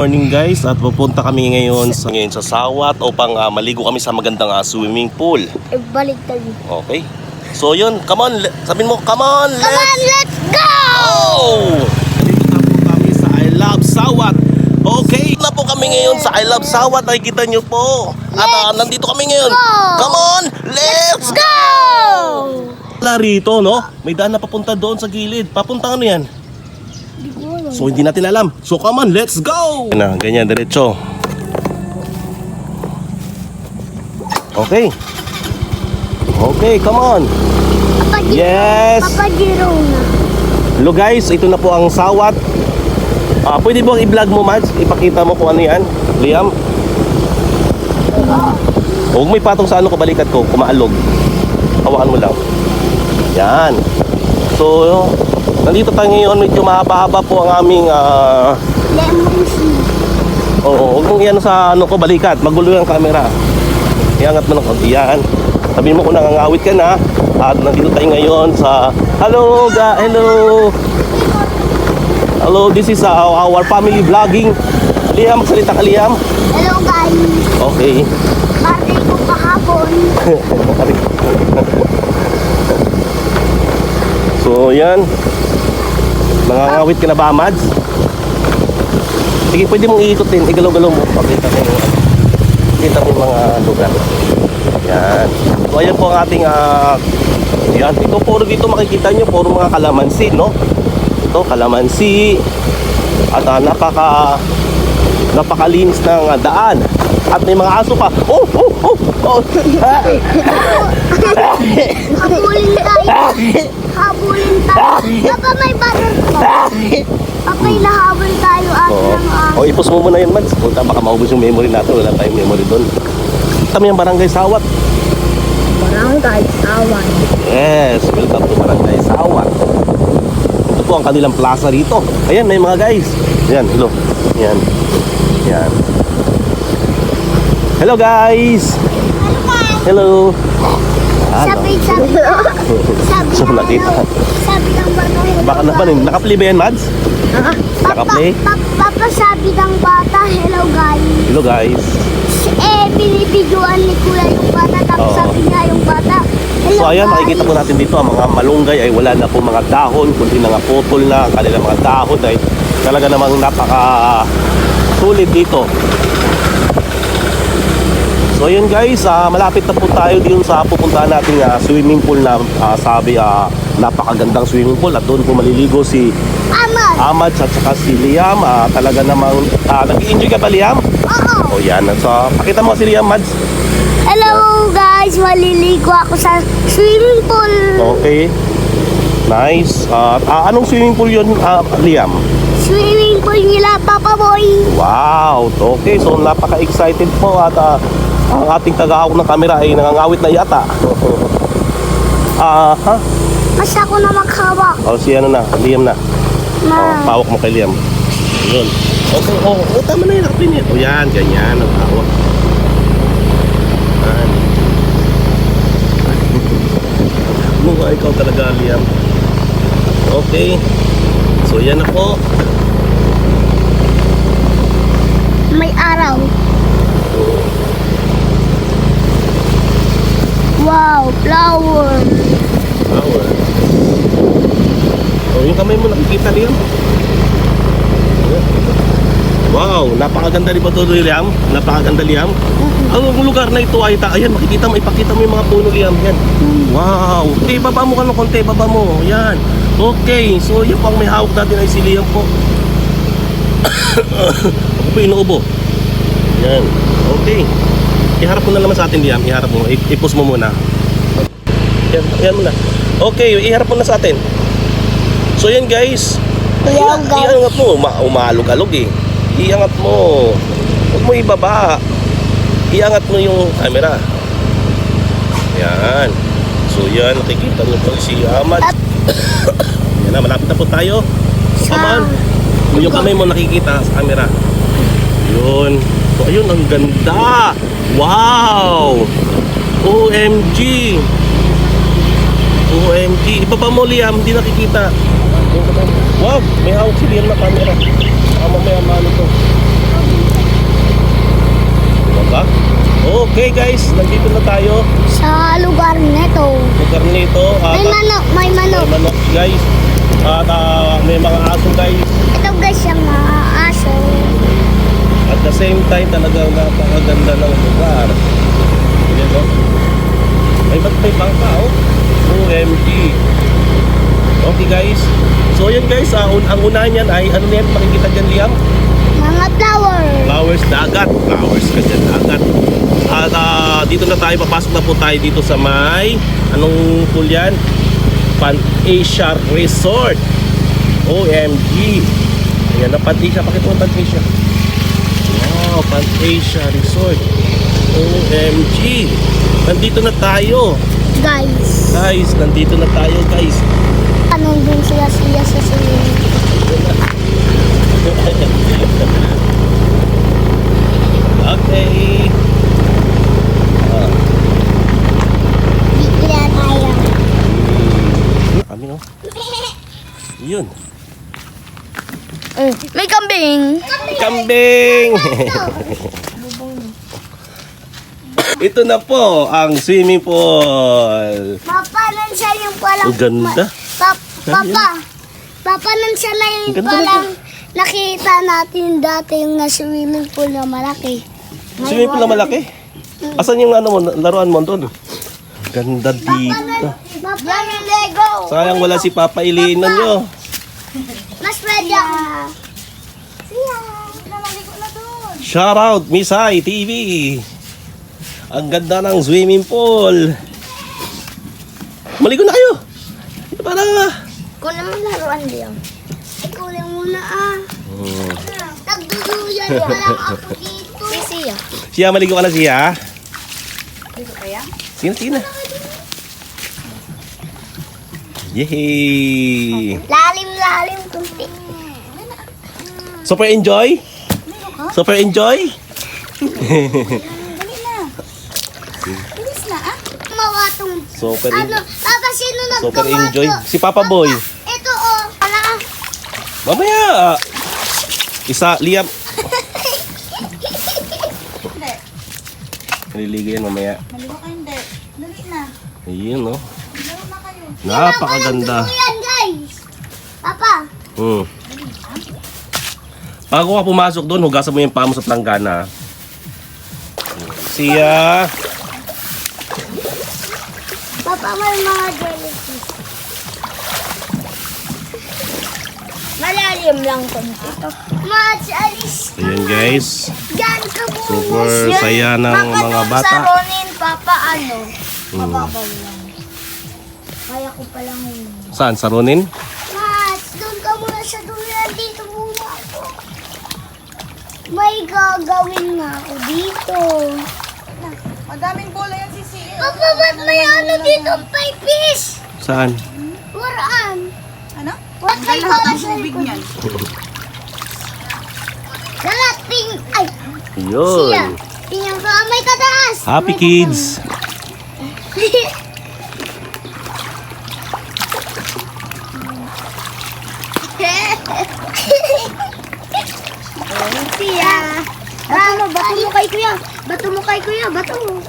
Morning guys, at pupunta kami ngayon sa Sawat upang maligo kami sa magandang swimming pool. Baliktad. Okay. So yun, come on, sabihin mo, come on, let's go! Dito na po kami sa I Love Sawat. Okay, na po kami ngayon sa I Love Sawat. Nakikita nyo po. At nandito kami ngayon. Come on, let's go! Wala rito, no? May daan na papunta doon sa gilid. Papunta ano yan? So hindi natin alam. So come on, let's go! Na, ganyan, diretso. Okay. Okay, come on. Yes. Papa Girona. Hello guys, ito na po ang Sawat. Pwede mo i-vlog mo, Mads? Ipakita mo kung ano yan, Liam. Huwag may patong sa ano ko, balikat ko, kumaalog. Hawakan mo lang. Yan. So, nandito tayo ngayon, medyo mahaba-haba po ang aming huwag mong iyan sa ano ko, balikat, magulo yung camera. Iangat mo ng konti yan. Sabihin mo kung nangangawit ka na. At nandito tayo ngayon sa hello. Hello, this is our family vlogging. Liam, magsalita ka, Liam. Hello guys. Okay. Birthday ko kahapon. So yan. Nangangawit ka na ba, Mads? Sige, pwede mong iikutin. Igalaw-galaw mo. Pakita mo yung mga lugar. Yan. So ayan po ang ating yan. Ito puro dito makikita nyo. Puro mga kalamansi, no? Ito, kalamansi. At napakalinis ng daan. At may mga aso pa. Oh! Habulin tayo. Papa, may banan pa. Papa, ilahabol tayo Ipos mo muna yun, Mads. Punta, baka maubos yung memory natin. Wala tayong memory doon. Kami yung Barangay Sawat. Barangay Sawat. Yes, welcome to Barangay Sawat. Ito po ang kanilang plaza rito. Ayan, may mga guys. Ayan, hello. Ayan. Ayan. Hello guys. Hello. Sabi So nakita. Sabi ng bata. Baka na ba rin? Nakaplay ba yan, Mads? Nakaplay? Papa, sabi ng bata, hello guys. Hello guys. Binibidyoan ni Kuya yung bata. Tapos sabi niya yung bata, hello. So ayan, guys. makikita po natin dito ang mga malunggay ay wala na po mga dahon, kundi na nga putol na ang kanilang mga dahon ay talaga namang napaka sulit dito. So ayun guys, malapit na po tayo din sa pupuntahan nating swimming pool na napakagandang swimming pool at doon po maliligo si Ahmad at saka si Liam. Talaga namang nag-i-enjoy ka ba, Liam? Oo. O yan, so pakita mo si Liam, Mads. Hello guys, maliligo ako sa swimming pool. Okay. Nice. Anong swimming pool yun, Liam? Swimming pool nila, Papa Boy. Wow. Okay, so napaka-excited po at ang ating taga-hawak ng camera ay nangangawit na yata. Mas ako na maghawak. Si ano na, Liam na. Pawak mo kay Liam. Yun. Okay, tama na yun. Nakapin yun. Yan, ganyan ang hawak. Ikaw talaga, Liam. Okay. So yan na po. May araw. Wow, flower. Flower. Yung kamay mo nakikita, Liam. Wow, napakaganda rin ba ito, Liam? Napakaganda, Liam. Ang lugar na ito ay ayan, makikita mo, ipakita mo yung mga puno, Liam. Yan. Wow. Okay, baba mo ka ng konti, baba mo. Yan. Okay, so yung pang may hawak natin ay si Liam po. Ako po inuubo. Yan. Okay. Iharap mo na naman sa atin, Liam. Iharap mo. I-post mo muna. Yan mo na. Okay, iharap mo na sa atin. So yan guys. Iangat mo. Umalog-alog eh. Iangat mo. Huwag mo ibaba. Iangat mo yung camera. Yan. So yan, nakikita nyo po si Ahmad. Yan na, malapit na po tayo. So come on. Yung kamay mo nakikita sa camera. Yun. So ayun, ang ganda. Wow. OMG. Ibaba mo, Liam, hindi nakikita. Wow, may hawak si Liam na camera. Mamaya maano to. Okay guys, nandito na tayo. Sa lugar neto. Lugar nito. May manok, may manok. May manok guys. At may mga aso guys. Ito guys yung mga aso. At the same time talagang napakaganda ng lugar. Yan o. Ay ba't may bangka oh? OMG. Okay guys. So yan guys, ang unahan yan ay ano yan makikita dyan Liam? Mga flower. Flowers dagat. Flowers ka dyan dagat. At dito na tayo, papasok na po tayo dito sa may anong pool yan? Pan Asia Resort. OMG. Ayan na Pan Asia. Pakita mo Pan Asia. Wow, Pan Asia Resort. OMG. Nandito na tayo. Guys. Guys, nandito na tayo guys. Anong dun sila sa swimming pool? Okay. Bigla tayo. Kami no? Yun. May kambing. Kambing! Ito na po ang swimming pool. Papa, nandiyan yung palang... Ang ganda. Papa, nandiyan na yung Ang ganda palang nakita natin dati yung na swimming pool na malaki. Swimming pool na malaki? Asan yung ano mo, laruan mo doon? Ganda dito. Papa, yung Lego. Sayang wala si Papa Ilinan nyo. Mas pwede ako. Siya, namaligo na doon. Shout out Miss Hai TV. Ang ganda ng swimming pool. Maligo na kayo. Parang Kunin mo laruan diyan. Kunin mo na Nagduduyan pa lang ako dito. Siya. siya, maligo ka na siya. Dito kaya? Sige na, sige na. Yehey! Lalim kunti. Super enjoy? Super enjoy? Bilis na Mawatong. Super Ano? Papa, sino Super nagkawato? enjoy. Si Papa Boy. Ito Wala. Mamaya. Isa, Liam. Naliligo yan mamaya. Maligo ka hindi. Dali na. Ayun, no? Laro na kayo. Napakaganda. Yan guys. Papa. Bago ka pumasok doon, hugasan mo yung paa mo sa planggana. Siya. Papa, may mga jellyfish. Malalim lang kunti. Mas alis. Ayan guys. Yan ka muna. Super saya ng mga bata. Sa Ronin, Papa, mababaw lang. Kaya ko palang Saan? Sa Ronin? Mas, doon ka muna sa dulan. Dito muna ako. May gagawin na ako dito. Madaming bola yan si CEO. Papa, ba't may ano dito? May fish. Saan? Waraan. Ano? What Ang may lahat bola ng sa tubig likod? niyan. Dalating. Ay, siya. Yun. Tingnan ko, may tataas. Happy kids. Siya. Bato mo kay kuya. Bato mo kay kuya. Bato mo.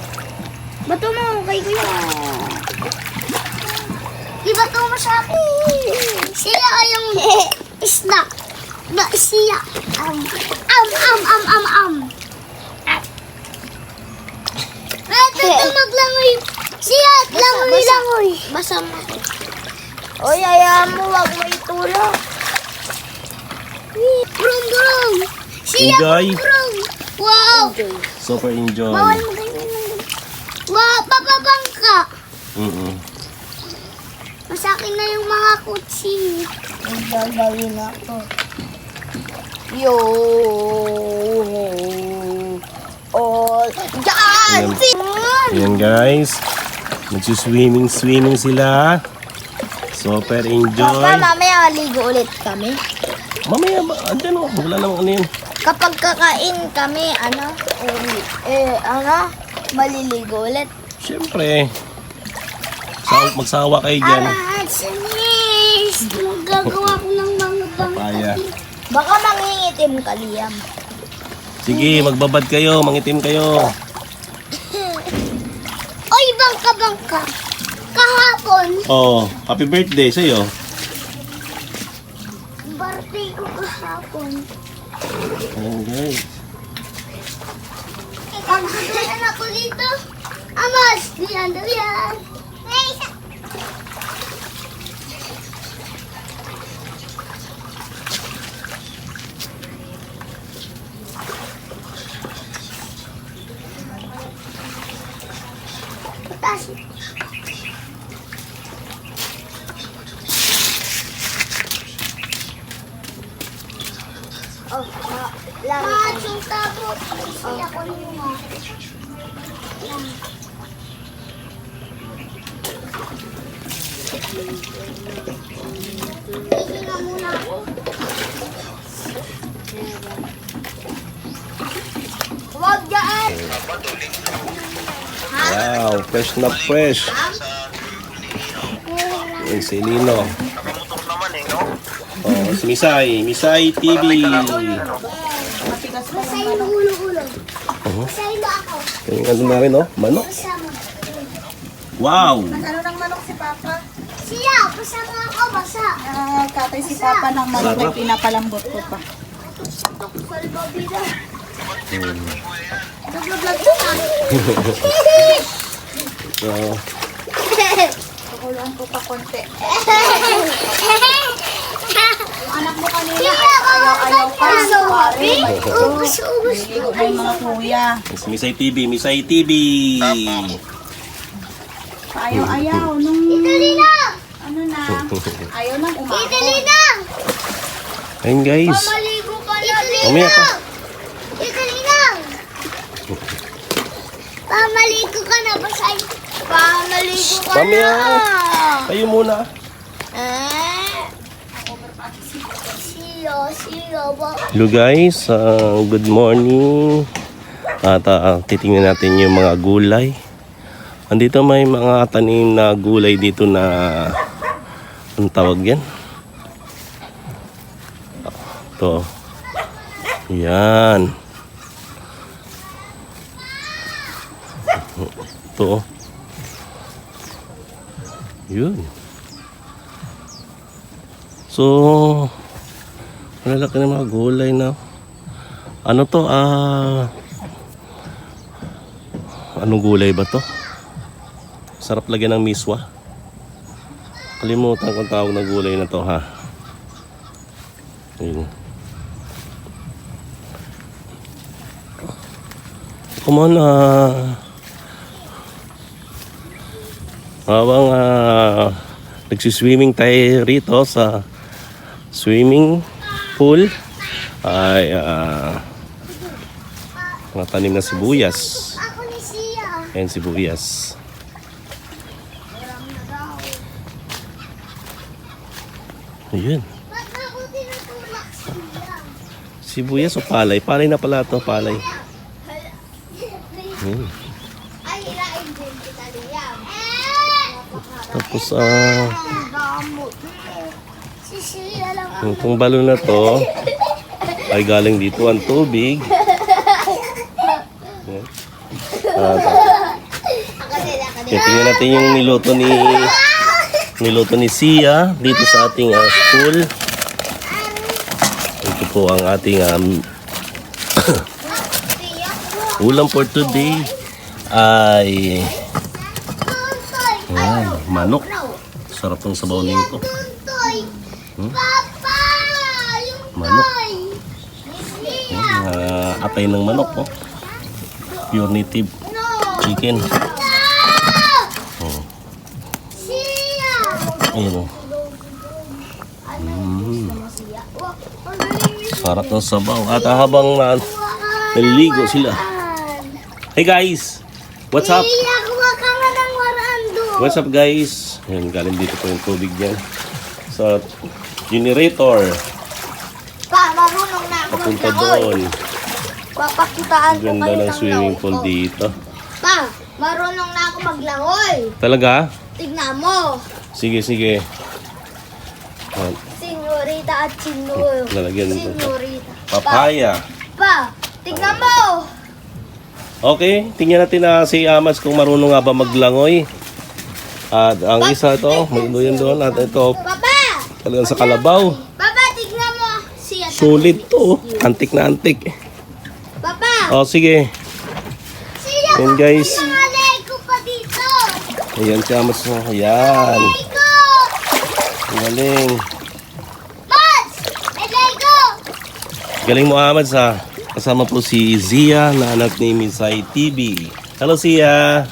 Bato mo kay kuya. Ibato mo sa akin. Siya ay yung isda. Na siya. Ito maglangoy. Siya, langoy. Basa mo. Oy, ayaw mo. Wag mo itulog. Brum. Siya, Enjoy. brum. Wow. Super enjoy. Bawal mo ganyan. Wow, papabangka. Masakin na yung mga kutsi. Ang gagawin ako. Yo. Oh. Diyan! Ayan guys. Nagsiswimming sila. Super enjoy. Papa, mamaya maligo ulit kami. Mamaya ba? Andyan o. Wala namang ano yun. Kapag kakain kami, maliligo ulit. Siyempre. Magsawa kayo dyan. Sinis! Magagawa ko ng mga Papaya. Baka mangingitim ka, Liam. Sige, magbabad kayo. Mangitim kayo. Kahapon, Oh, happy birthday sa'yo. birthday ko kahapon. Ayan guys. Pagsusunan ako dito. Amas, diyan daw yan. Taas. Oh, Machong tapos. Siya ko luma. Hihinga muna ako. Huwag dyan! Wow, fresh na fresh. Yung si Lino. Oh, si Misay TV. Masayin mo ulo-ulo. Masayin mo ako. Yung ano na rin, oh, manok. Pasama. Wow! Ano ng manok si Papa? Siya, pasama ako, basa. Katay si Papa ng manok Sarap. ay pinapalambot ko pa. Salbabida. Nag-vlog ko pa. So, Pakuluan ko pa konti. Anak mo kanina, ayaw pa. Ubus. Ligo mo yung mga kuya. si Misay TV. Ayaw nung Italinang! ano na. Ayaw nang umahon. Italinang! Ayun guys. Pamaligo ka na, Mamaya pa. Italinang! Pamaligo ka na, basay. Pamaligo ka Mamaya. na. Kayo muna. Siya ba? Hello guys, good morning. At titingnan natin yung mga gulay. Andito may mga tanim na gulay dito na ang tawag yan. Ito. Yan. Ito. Yun. So, malalaki na mga gulay na. Ano to? Anong gulay ba to? Sarap lagyan ng miswa. Kalimutan kung tawag ng gulay na to ha. Ayun. Come on habang nagsiswimming tayo rito sa swimming pool ay mga tanim na sibuyas. Ako ni Siya. Ayan sibuyas. Ayan. Ba't ako tinutulak Siya? Sibuyas o palay? Palay na pala ito, palay. Ayan. Ay, hirain din kita Liam. Tapos Ang damot. Si Siya lang ang itong balon na to ay galing dito ang tubig. Ayan. Tingnan natin yung niluto ni Sia dito sa ating school. Ito po ang ating ulam for today ay ayan, manok. Sarap ng sabaw nito. Tuntoy. Papa! Yung Manok. toy. Siya. Atay ng manok, oh. Pure native No. chicken. No. Oh, Siya. ayun, oh. Sarap ng sabaw. At habang naliligo sila. Hey guys! What's up? Siya, kuha ka nga ng waraan doon. What's up guys? Ayan, galing dito po yung tubig dyan. Sa generator. Pa, marunong na ako Papunta maglangoy. doon. Papakitaan ko Ganda kayo ng swimming pool langoy. dito. Pa, marunong na ako maglangoy. Talaga? Tignan mo. Sige. Ayan, Senyorita at senyor. lalagyan nito. Senyorita. Papaya. Pa, tignan mo. Okay, tingnan natin na si Amas kung marunong nga ba maglangoy. At ang isa ito, may yun doon. At ito, Papa! talagang sa kalabaw. Papa, tignan mo. Siya. Sulit to. Antik na antik. Papa! O, sige. Siya! Yan, guys. May mga Lego pa dito. Ayan si Amos. Ayan. Lego! Galing. Mads! May Lego! Galing mo, Ahmad, sa kasama po si Zia na anak ni Misay TV. Hello, Zia.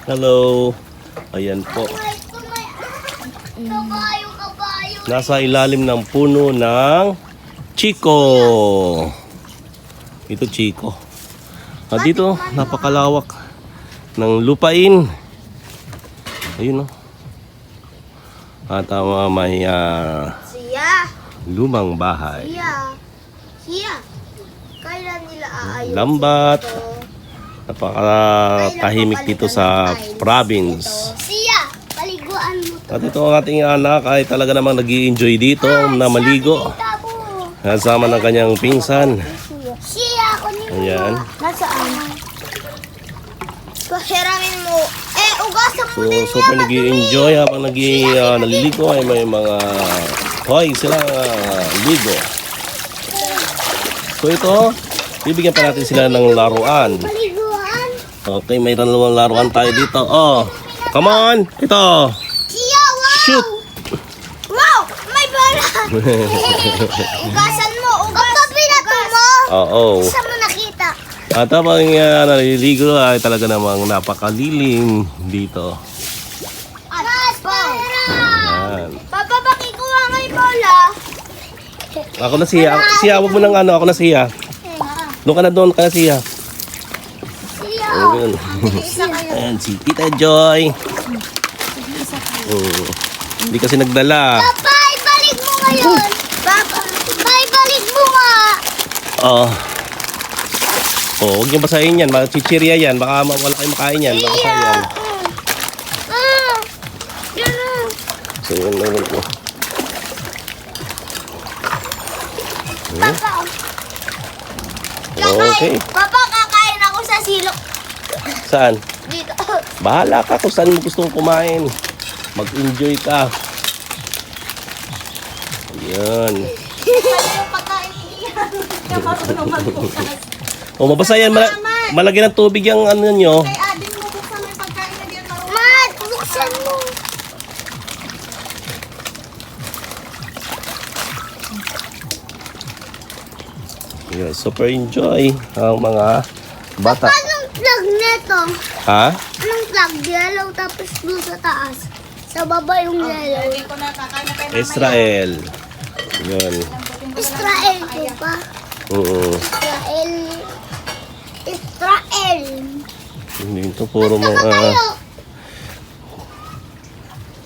Hello. Ayan po. Kabayo. Nasa ilalim ng puno ng Chico. Ito Chico. At dito, napakalawak ng lupain. Ayun, no. At may Siya! lumang bahay. Siya! Kailan nila aayos? Lambat. Napakatahimik dito sa province. Siya! Paliguan mo to. At ito ang ating anak ay talaga namang nag-i-enjoy dito na maligo. Tabo! Kasama ng kanyang pinsan. Siya! Kunin mo. Ayan. Nasaan? Pahiramin mo. Ugasan mo So, din super nag-i-enjoy habang naliligo ay may mga toy sila ligo. So ito, bibigyan pa natin sila ng laruan. Paliguan. Okay, may laruan tayo dito. Oh, come on! Ito! Siya! Wow! Shoot! Wow! May bala! Ugasan mo! Papa, pinato mo! Oo. Saan mo nakita? At habang naliligo ay talaga namang napakalilim dito. Ayan. Papa, pakikuha nga yung bola. Ako na siya. Siya, huwag mo nang ako na siya. Doon ka na doon, ka na siya. Siya! Ayun. Ayan, si Tita Joy. Hindi kasi nagdala. Papa, ibalik mo ngayon! Papa, ibalik mo nga! Oh. Oh, huwag niyong basahin yan. Chichirya yan. Baka wala kayong makain yan. Baka Siya! yan. Yan. So, yun naman po. Papa, Okay. Papa, kakain ako sa silok. Saan? Dito. Bahala ka kung saan mo gustong kumain. Mag-enjoy ka. Ayan. Yung pagkain niya. Marunong magbukas. O, mabasa yan. Malagyan ng tubig yung ano nyo. Kay Adin mo buksan mo yung pagkain na diyan marunong. Mat, buksan mo. Ayan, super enjoy ang mga bata. Anong plug neto? Ha? Anong plug? Yellow tapos blue sa taas. Sa baba yung yellow. Hindi ko na kakain na tayo mamaya. Israel. Yun. Israel po pa. Oo. Israel. Israel. Hindi ito puro Saka mga tayo.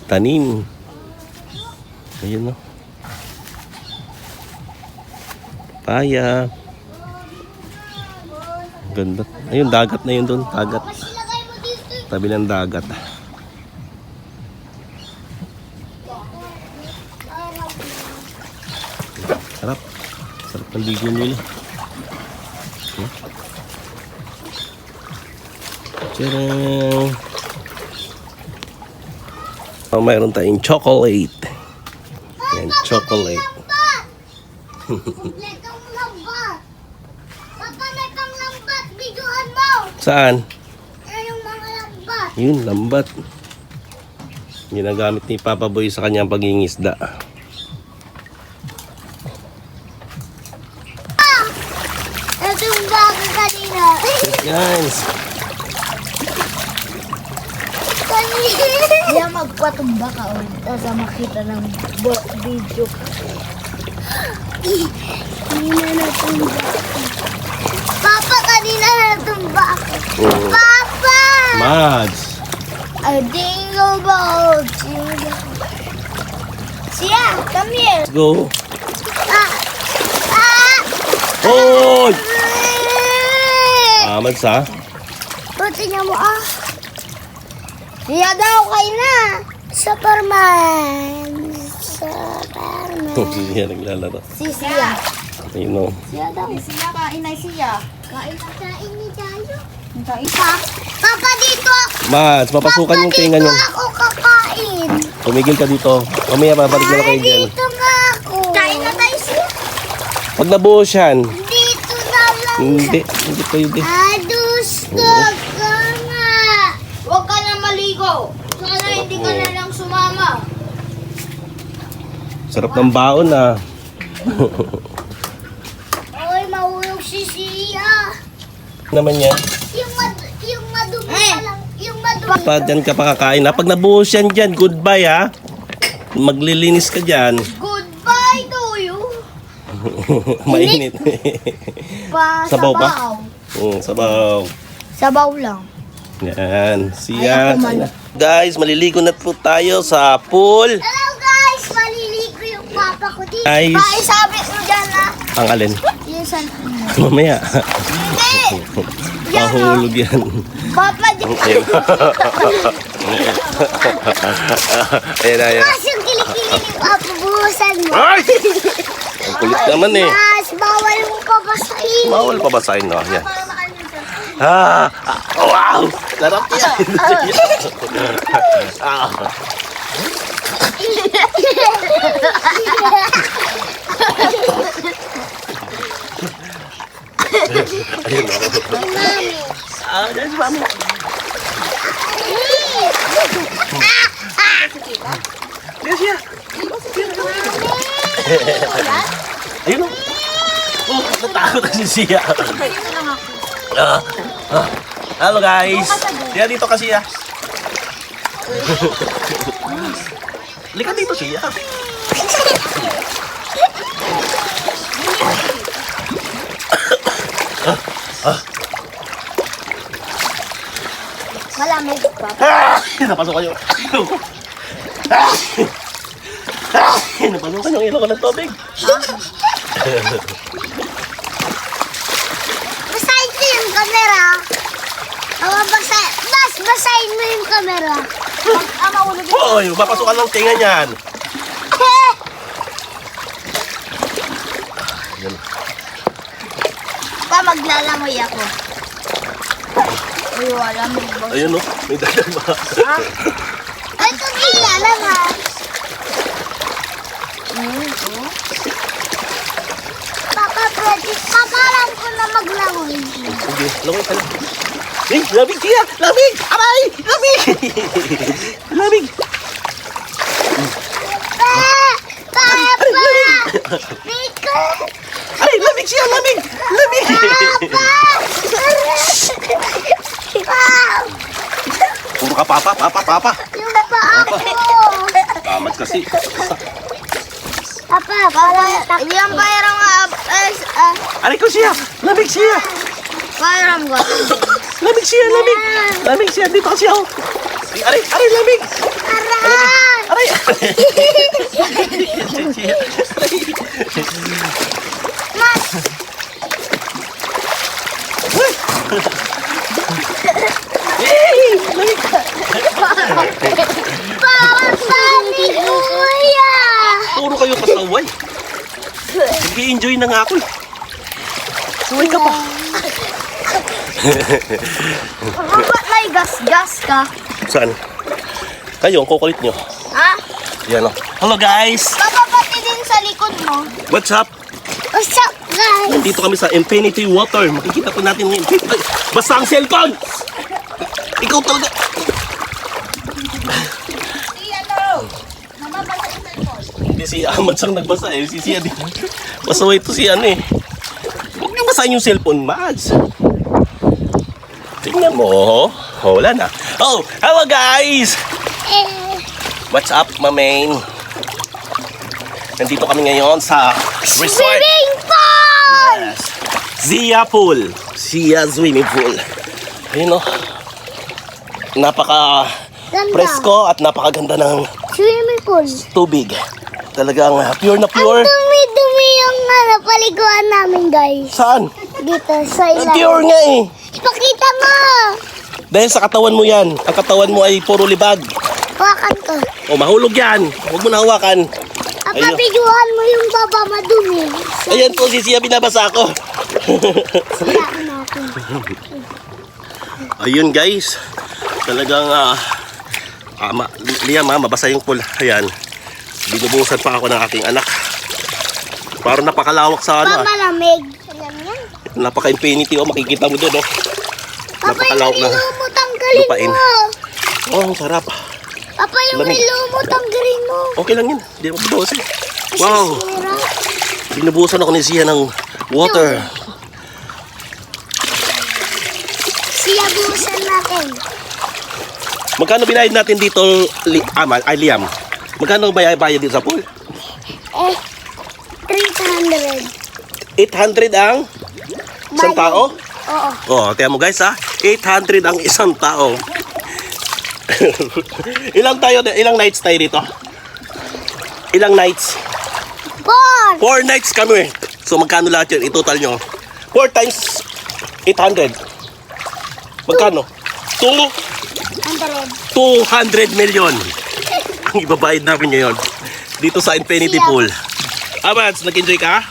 tanim. Ayun, no. Paya. Ganda. Ayun, dagat na yun doon. Dagat. Mas ilagay mo dito. Tabi ng dagat. Sarap. Sarap ng ligo nila. Tcharam! Oh, mayroon tayong chocolate. Yan, chocolate. Lambat. Kompletong lambat. Papa, may pang lambat. Biduan mo. Saan? Yan yung mga lambat. Yun, lambat. Ginagamit ni Papa Boy sa kanyang pagingisda. Ito yung baga kanina. Guys, Kaya magpatumba ka ulit sa makita ng video. Hindi na natumba. Papa, kanina natumba ako. Papa! Mads. A jingle bell, jingle. Siya, come here. Let's go. Ah! Ah! Hoy! Mads, ha? Buti niya mo ah. Siya daw kayo na. Superman. Superman. Siya naglalaro. Si Siya. Ayun, no. Siya daw. Siya, kain na siya. Kain ni tayo. Kain. Papa dito. Mads, papasukan yung tinga Dito niyan. ako kakain. Tumigil ka dito. Mamaya babalik na lang kayo dyan. Dito nga ako. Kain na tayo siya. Pag nabuhos yan. Dito na lang. Hindi pwede. Adusto ka nga. Huwag ka na maligo. Sana hindi ka na lang sumama. Sarap ng baon ah. Oy, mahulog si Sia. Naman yan. Yung madumi pa lang. Yung madumi. Pa, dyan ka pa kakain ha. Pag nabuhos yan dyan, goodbye ha. Maglilinis ka dyan. Goodbye to you. Mainit. Sabaw pa? Sabaw. Sabaw lang. Yan. Siya. Guys, maliligo na po tayo sa pool. Hello guys, maliligo yung papa ko dito. Guys. Paisabit mo dyan na. Ang alin? Yung cellphone mo. Mamaya. Hindi. Yan o. Mahulog yan. Papa dyan. Ayun. Ayan, ayan. Mas yung kilikili ni papa, buhusan mo. Ay! Ang kulit naman eh. Mas, bawal mo papasain. Bawal pa basahin no? Yan. Ah! Wow! Sarap yan! Ah. Ayun o. Ah, dyan si mami. Dyan siya. Ayun o. Oh, natakot kasi siya. Hello guys. Siya dito kasi siya. Lika dito siya. Malamig pa. Napasok kayo. Napasok yung ilong ko ng tubig. Basahin ko yung camera. Basahin mo yung camera. Mahulog yun. Hoy, mapasukan ng tinga niyan. Pa, maglalamoy ako. Uy, wala mo ba? Ayun o, may dalag ba? Ito nilalang ha. Papa, pwede. Pakaram ko na maglangoy. Sige, langoy ka lang. Eh, lamig siya! Lamig! Aray! Lamig! Lamig! Papa! Mika! Aray, lamig siya! Lamig! Lamig! Puro ka papa! Yung paa ko! Pamat kasi. Papa, yung payarang Aray ko siya! Lamig siya! payarang ko. Lamig siya! Lamig! Lamig siya! Dito kasi ako! Aray! Aray! Lamig! Aray! Aray! Mas! Papa, ni Kuya! Puro kayo pasaway. Nag-i-enjoy na nga ako. Saway ka pa. Ba't may gas-gas ka? Saan? Kayo, ang kukulit nyo. Ha? Yan o. Hello guys! Papa, pati din sa likod mo. What's up? What's up, guys? Nandito kami sa Infinity Water. Makikita po natin yung Infinity. Ay, basta ang cellphone! Ikaw talaga. Hindi si Ahmad siyang nagbasa eh. Si Sia din. Pasaway to si ano eh. Huwag niyo basahin yung cellphone, Mads. Tingnan mo. Oh, wala na. Oh, hello guys! What's up, mamain? Nandito kami ngayon sa resort. Swimming pool! Yes. Zia Pool. Zia Swimming Pool. Ayun o. Napaka Ganda. presko at napakaganda ng Swimming pool. tubig. Talagang pure na Ang pure. dumi-dumi yung paliguan namin, guys. Saan? Dito, sa ilalim. Pure nga eh. Ipakita mo! Dahil sa katawan mo yan. Ang katawan mo ay puro libag. Hawakan ko. O mahulog yan. Huwag mo na hawakan. Ayun. Papapiguan mo yung baba madumi. Ayan po si Zia, binabasa ko. Siya natin. Ayun guys. Talagang Liam, mabasa yung pool. Ayan. Binubusan pa ako ng aking anak. Parang napakalawak sa ano. Malamig. Alam yan. Napaka-infinity, oh, makikita mo doon, oh. Papa, yung Napakalawak na ilo mo, tanggalin lupain. mo. Oh, ang sarap. Papa, yung Lamig. ilo mo, tanggalin mo. Okay lang yun. Hindi mo pinubusan. Wow. Sira. Binubusan ako ni Sia ng water. Siya buusan natin. Magkano binayad natin dito, Liam? Magkano bayad dito sa pool? 300. 800 ang isang tao? Oo. Oh, tiyan mo guys ha. 800 ang isang tao. Ilang nights tayo dito? Ilang nights? 4 nights kami. So magkano lahat yun? I-total nyo. 4 times 800. Magkano? 200 million. Ang ibabayad namin ngayon dito sa Infinity Pool. Amats, nag-enjoy ka?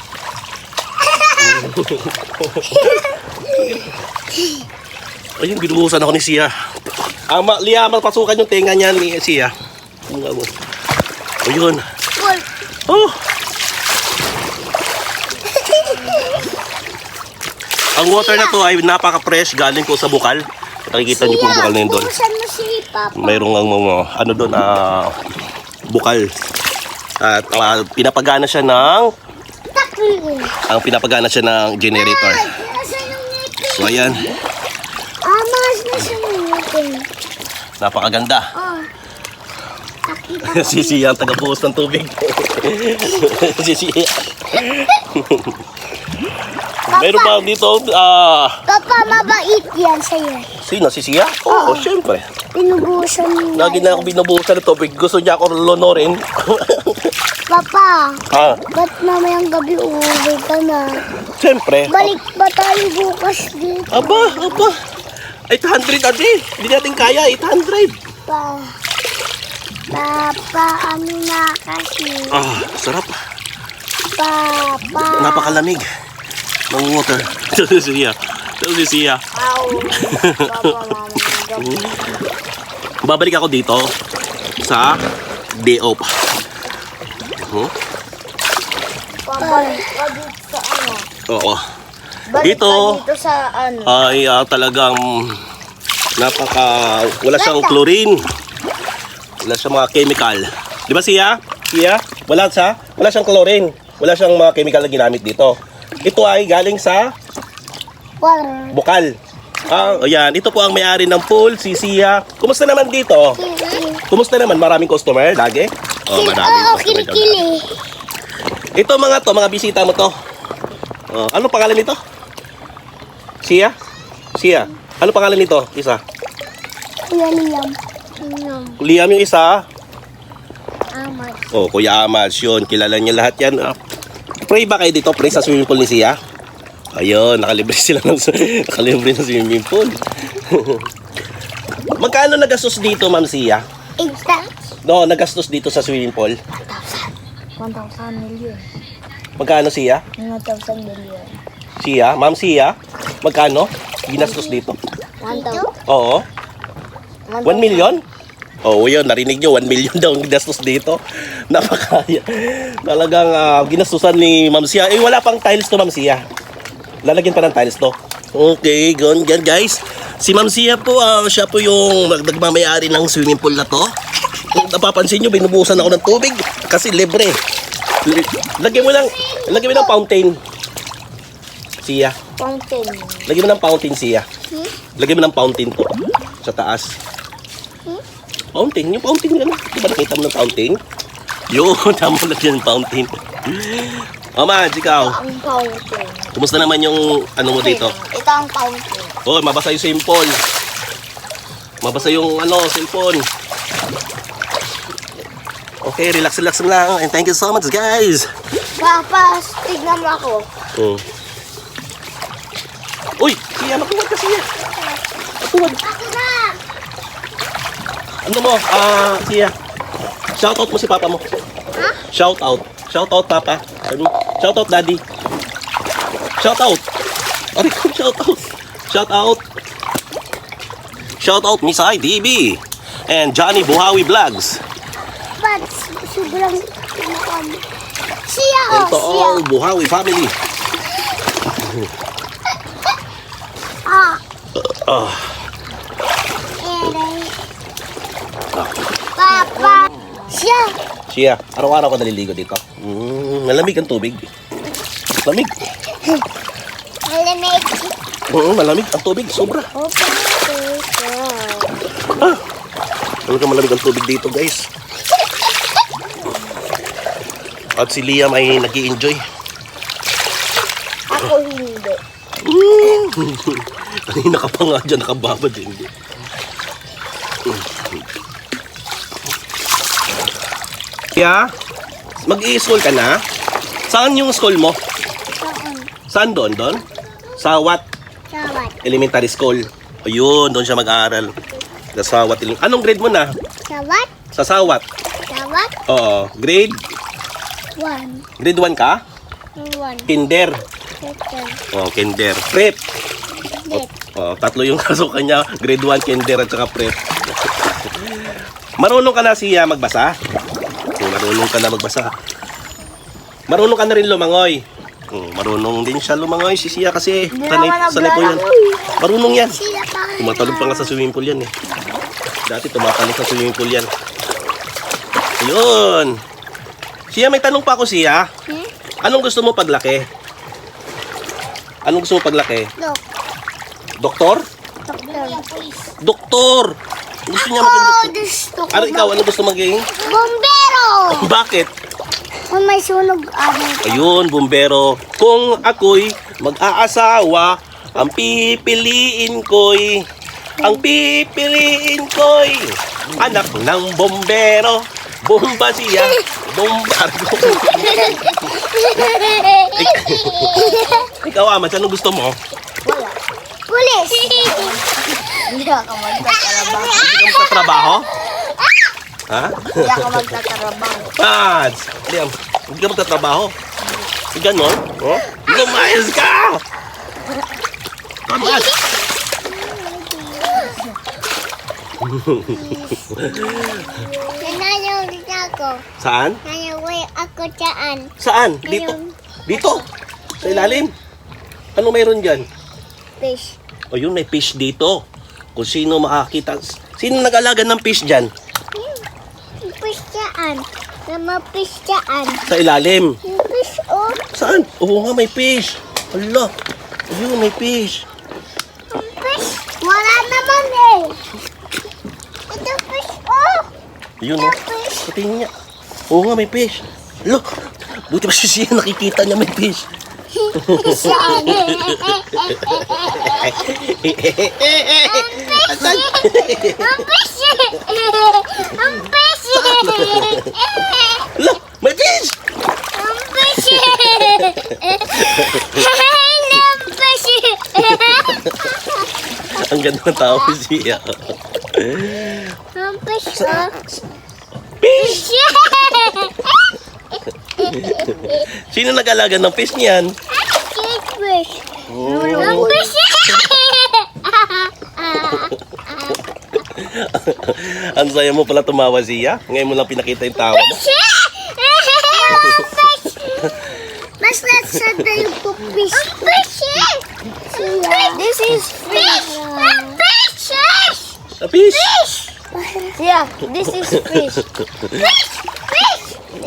Ayun, binubusan ako ni Sia. Liam, pasukan yung tenga niya ni Sia. Ayun. Oh. Ang water na to ay napaka-fresh, galing ko sa bukal. Nakikita niyo po yung bukal na yun doon. Buusan mo si Papa. Mayroong ano doon, bukal. At pinapagana siya ng generator. Nasaan yung ngipin? So ayan, Mas nasaan yung ngipin? napakaganda. Oh. Nakita ko. Si Sia ang taga-buhos ng tubig. Si Sia. Meron pa dito, Papa, mabait yan sa'yo. sino? Si Sia? Oo, syempre. Pinubusan mo. Lagi na ako binubuhusan ng tubig. Gusto niya ako lonorin. Papa, Ah, ba't mamayang gabi uuwi ka na? syempre. Balik ba tayo bukas dito? Aba. 800 a day. Hindi natin kaya, 800. Papa, ano na kasi? Sarap. Papa. Napakalamig ng water. Ito si Sia. Ow. Papa, mami. Babalik ako dito sa day off. Pabalik ka dito sa ano? Oo. Balik Dito ka dito sa ano? ay talagang wala siyang chlorine. Wala siyang mga chemical. Di ba Sia? Wala siyang chlorine. Wala siyang mga chemical na ginamit dito. Ito ay galing sa Water. bukal. Ayan, ito po ang may-ari ng pool, si Sia. Kumusta naman dito? Kumusta naman? Maraming customer lagi? Maraming customer. Kilikili. Ito mga bisita mo to. Ano pangalan nito? Sia? Ano pangalan nito? Isa. Kuya Liam. Liam yung isa. Amat. Kuya Amats, yun. Kilala niya lahat yan. Pray ba kayo dito? Pray sa swimming pool ni Sia? Ayun, nakalibre sila ng swimming pool. Magkano nagastos dito, Ma'am Sia? No, nagastos dito sa swimming pool. 1,000 million. Magkano Sia? 1,000 million. Sia? Ma'am Sia? Magkano? Ginastos dito? 1,000? Oo. 1 million? Oo, yun. Narinig nyo, 1 million daw ang ginastos dito. Napakaya. Talagang ginastusan ni Ma'am Sia. Wala pang tiles to, Ma'am Sia. Lalagyan pa ng tiles to. Okay, gan guys. Si Ma'am Sia po, siya po yung nagmamayari ng swimming pool na to. Kung napapansin nyo, binubusan ako ng tubig kasi libre. Lagyan mo ng fountain. Sia. Fountain. Lagyan mo ng fountain, Sia. Lagyan mo ng fountain to sa taas. Fountain, yung fountain gano'n. Diba nakita mo ng fountain? Yun, tama lagyan ng fountain. Mads, ikaw. Ang fountain. Kumusta naman yung ano mo dito? Ito ang fountain. Mabasa yung cellphone. Mabasa yung cellphone. Okay, relax lang. And thank you so much, guys. Papa, tignan mo ako. Uy, Sia, matuwad ka, Sia. Matuwad. Ako na! Ano mo, Sia. Shoutout mo si papa mo. Ha? Shoutout, Papa. Shoutout, Daddy. Shoutout. Aray ko, shout out. Shout out. Shout out Miss IDB and Johnny Buhawi Vlogs. But sobrang siya And to all Buhawi family. Ah. Papa. Siya. Siya, araw-araw ka naliligo dito. Malamig ang tubig. Lamig. Malamig. Malamig ang tubig, sobra. Open Talagang malamig ang tubig dito, guys. At si Liam ay nag-i-enjoy. Ako hindi. Kanina ka pa nga dyan, nakababad din. Kaya, mag-i-school ka na? Saan yung school mo? Saan doon? Doon? Sa what? Sawat. Elementary school. Ayun, doon siya mag-aaral. Sa Sawat. Anong grade mo na? Sawat. Sa Sawat? Sawat. Oo. Grade? 1. Grade 1 ka? 1. Kinder. Second. Oh, kinder. Prep. Net. Oh, tatlo yung kasukan niya. Grade 1, kinder at saka prep. Marunong ka na siya magbasa? Marunong ka na magbasa. Marunong ka na rin lumangoy. Marunong din siya lumangoy si Sia kasi sanay po yan. Marunong yan. Sila pa. Tumatalon pa nga sa swimming pool yan eh. Dati tumatalon sa swimming pool yan. Yun. Sia, may tanong pa ako Sia. Anong gusto mo paglaki? Anong gusto mo paglaki? Look. Doktor? Doktor. Doktor! Gusto niya maging doktor. Gusto ko. Ano ikaw? Ano gusto maging? Bombero. Bakit? Kung may sunog, Ayun, bumbero. Kung ako'y mag-aasawa, ang pipiliin ko'y anak ng bombero. Bomba siya. Bombardo. Ikaw, Amats, anong gusto mo? Wala. Pulis. Hindi ako magtatrabaho. Hindi ka magtatrabaho? Ha? Hindi ako magtatrabaho. Amats! Liam, hindi ka magtatrabaho? Ganon? Oh? Lumayas ka! Amats! Nananaw din ako. Saan? Nanaway ako dyan. Saan? Dito? Dito? Sa ilalim? Ano mayroon dyan? Fish. O yun, may fish dito. Kung sino makakita. Sino nag-alaga ng fish dyan? Yung fish dyan. Nama fish dyan. Sa ilalim. Yung fish, oh. Saan? Oo nga, may fish. Hala. Ayun, may fish. Yung fish. Wala naman eh. Ito fish, oh. Ayun, oh. Patingin niya. Oo nga, may fish. Hala. Buti pa siya nakikita niya may fish. Saan? Ang fish. Ang fish. Hala, may fish! Ang fish. Ang fish. Ang ganda ng tao siya. Ang fish, oh. Fish! Sino nag-alaga ng fish niyan? Fish. Ang fish. Ang saya mo pala tumawa siya. Ngayon mo lang pinakita yung tawa mo. Mas nasada yung pupis. Ang fish. This is fish. Ang fish. A fish! Yeah, this is fish.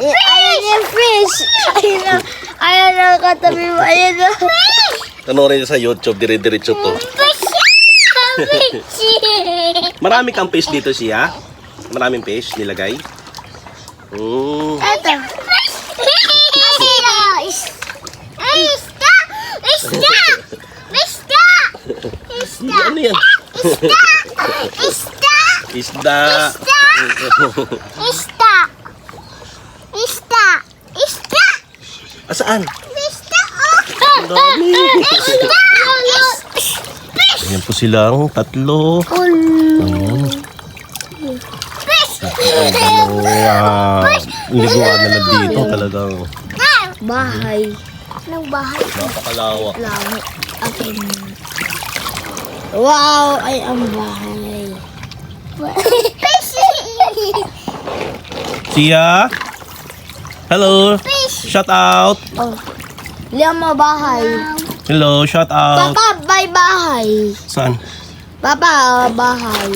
Ayun yung fish. Ayun ang katabi mo. Ayun na. Panoorin niyo sa YouTube, dire-diretso to. Marami kang fish dito siya. Maraming fish nilagay. Ito. Ano yan? Isda. Asaan? Ang dami. Ayan po silang tatlo. Ayan. Liguan na dito talagang. Bahay. ng bahay. Napakalawak. Langit. Okay. Wow, ay ang bahay. Sia? Hello? Shout out. Oh. Liam mo bahay. Hello, shout out. Papa, bye bahay. Saan? Papa, bahay.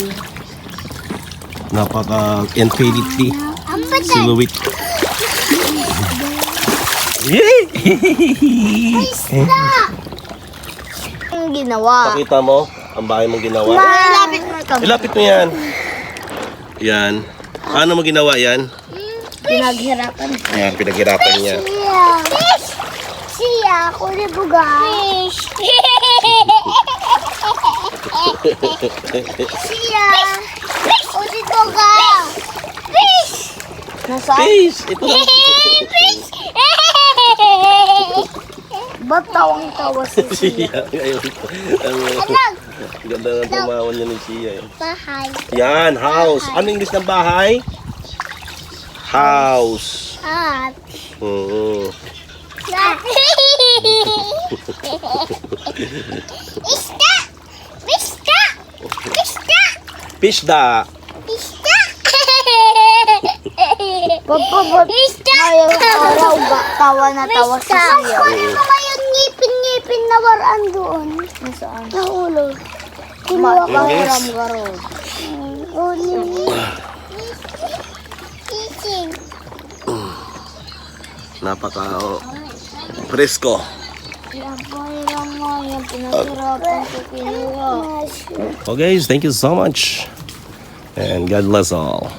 Napaka-infinity. Ang patay. Silhouette. Yay! Ang ginawa. Pakita mo ang bahay mong ginawa. Lapit mo ito. Ilapit mo yan. Yan. Paano mo ginawa yan? Pinaghirapan. Ayan, pinaghirapan niya. Fish! Siya, kunin mo ga. Fish! Siya! Kunin mo ga. Fish! Nasaan? Peace! Ito lang. Fish! Ba't tawang-tawa si Siya. Ayun. Alam! Ang ganda ng tumawan niya ni Siya. eh. Bahay. Yan, house. Ano English ng bahay? House. At. Oo. Isda! Isda! Isda! Pishda. Isda! Papa, ba't ngayong araw ba tawa na tawa si Siya? Kunin mo ngayon ngipin-ngipin na waraan doon. Nasaan? Sa ulo. Kinuha ka. Mahiram garo. Kunin mo. Ising. Presko. Yan po lang mo. Yan pinaghirapan ko kinuha. Well guys, thank you so much. And God bless all.